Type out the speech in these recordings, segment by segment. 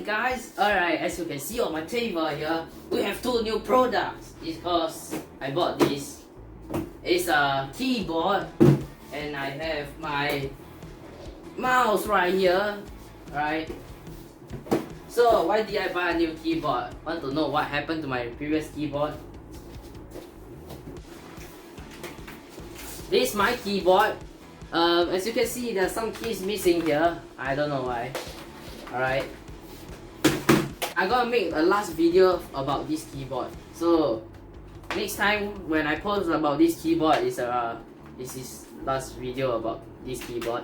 guys, alright, as you can see on my table here, we have two new products. It's because I bought this. It's a keyboard and I have my mouse right here, right? So why did I buy a new keyboard? Want to know what happened to my previous keyboard? This is my keyboard. As you can see, there's some keys missing here. I don't know why. Alright. I'm gonna make a last video about this keyboard. So next time when I post about this keyboard is this is last video about this keyboard.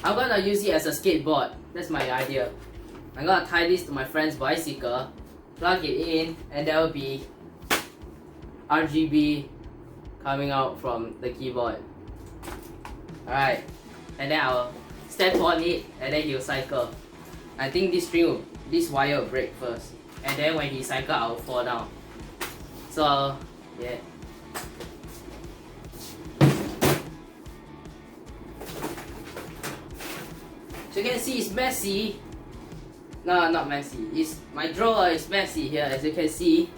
I'm gonna use it as a skateboard. That's my idea. I'm gonna tie this to my friend's bicycle, plug it in, and there will be RGB coming out from the keyboard. Alright, and then I'll step on it and then he'll cycle. I think this wire will break first, and then when he cycle I'll fall down. So yeah. So you can see it's messy. No, not messy. My drawer is messy here, as you can see.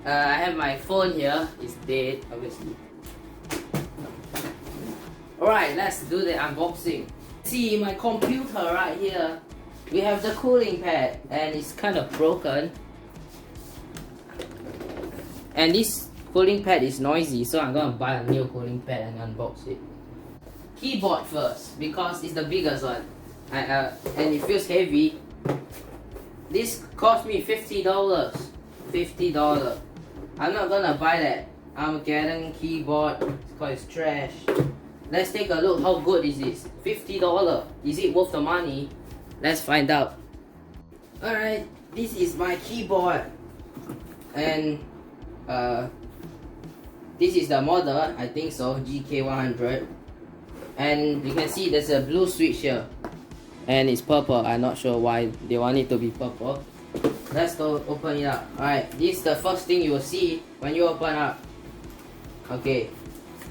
I have my phone here. It's dead, obviously. Alright, let's do the unboxing. See my computer right here. We have the cooling pad and it's kind of broken. And this cooling pad is noisy, so I'm gonna buy a new cooling pad and unbox it. Keyboard first, because it's the biggest one. And it feels heavy. This cost me $50. $50. I'm not gonna buy that. I'm getting keyboard because it's trash. Let's take a look. How good is this? $50. Is it worth the money? Let's find out. Alright, this is my keyboard. And this is the model, I think so, GK100. And you can see there's a blue switch here. And it's purple. I'm not sure why they want it to be purple. Let's go open it up. Alright, this is the first thing you will see when you open up. Okay,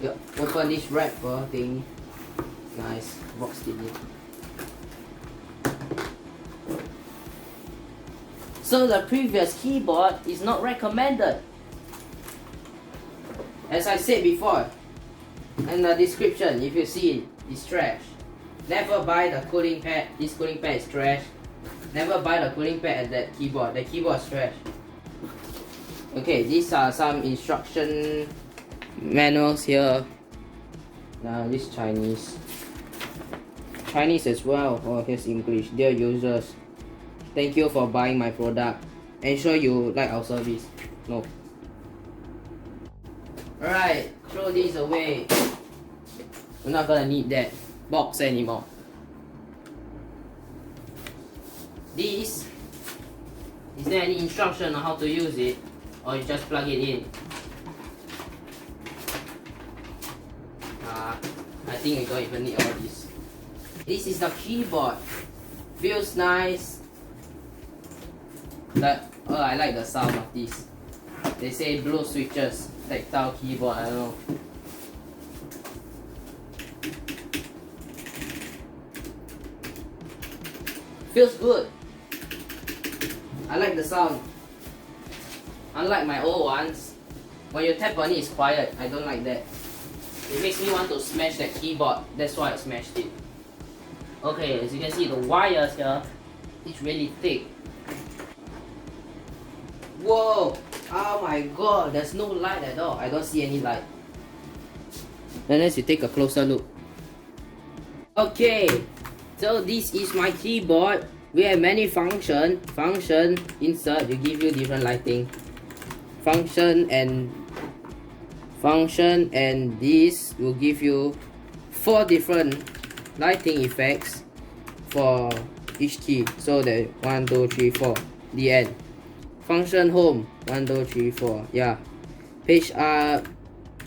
you open this wrapper thing. Nice, boxed it in. So the previous keyboard is not recommended. As I said before, in the description, if you see it, it's trash. Never buy the cooling pad. This cooling pad is trash. Never buy the cooling pad at that keyboard. The keyboard is trash. Okay, these are some instruction manuals here. Now this Chinese. Chinese as well. Oh, here's English. Dear users, thank you for buying my product. Ensure you like our service. No. Alright, throw these away. We're not gonna need that box anymore. This, is there any instruction on how to use it, or you just plug it in? I think we don't even need all this. This is the keyboard. Feels nice. Oh, I like the sound of this. They say blue switches, tactile keyboard, I don't know. Feels good. I like the sound. Unlike my old ones, when you tap on it, it's quiet. I don't like that. It makes me want to smash that keyboard. That's why I smashed it. Okay, as you can see, the wires here, it's really thick. Whoa! Oh my god, there's no light at all. I don't see any light. Unless you take a closer look. Okay, so this is my keyboard. We have many function. Function, insert, you give you different lighting. Function and this will give you 4 different lighting effects for each key. So that 1, 2, 3, 4, the end. Function home, 1, 2, 3, 4, yeah. Page up,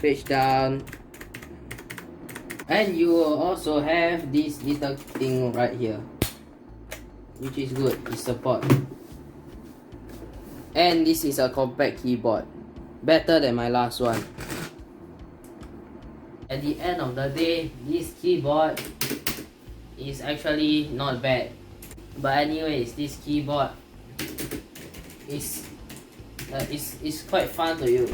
page down. And you will also have this little thing right here, which is good, it support. And this is a compact keyboard, better than my last one. At the end of the day, this keyboard is actually not bad. But anyways, this keyboard is quite fun to use.